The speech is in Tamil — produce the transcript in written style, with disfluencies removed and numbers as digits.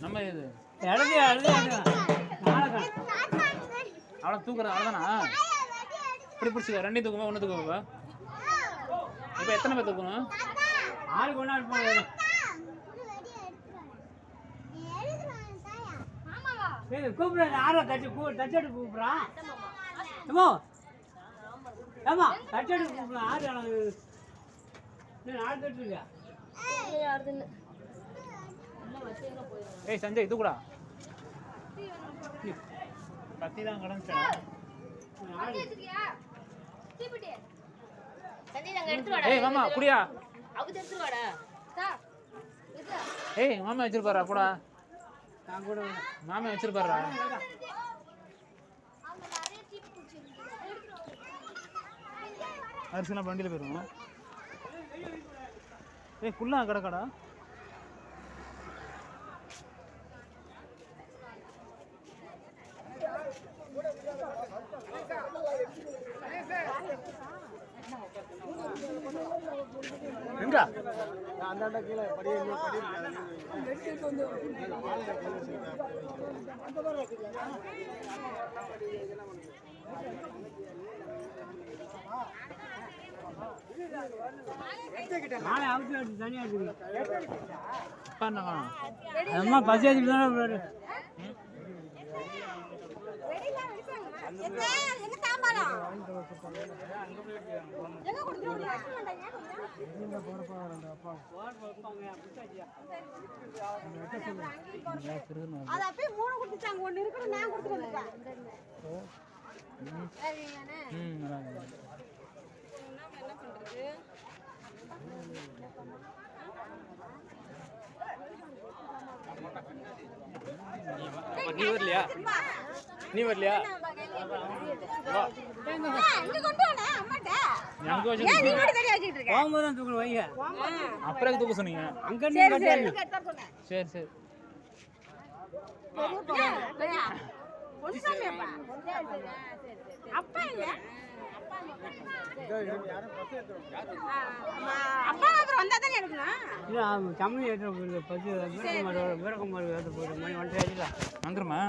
நம்ம இது அவ்வளோ தூக்குறது அவ்வளோதானா? இப்படி பிடிச்சிக்க ரெண்டையும் தூக்குமா ஒன்று தூக்குவா? இப்போ எத்தனை பேர் தூக்கணும்? 6 கொண்டாடு போகணும். கூப்பிடுறேன் ஆரோ தச்செடு கூப்பிட்றான். ஏமா தச்செடு கூப்பிட்றான். 6 நாலு தட்டு இருக்கா? ஏய் சஞ்சய் தூக்குடா. கத்தி தான் கடந்துச்சா? ஏய் மாமா குடியா? ஏய் மாமா வச்சிருப்பாரா கூட? மாமா வச்சிருப்பாரா? அரிசிலாம் வண்டியில் போயிருவோம். ஏய் குள்ளா கிடக்கடா. எங்க அந்த கீழே படி நாளை அவுத்து தனியாக இருக்குது. அம்மா பசி வச்சுட்டு தானே நீ வரலையா? நீ வரலையா? அப்புறம் தூக்க சொன்னீங்க. சரி சரி தமிழ் வீரகுமார் மணி 1:30 வந்துருமா?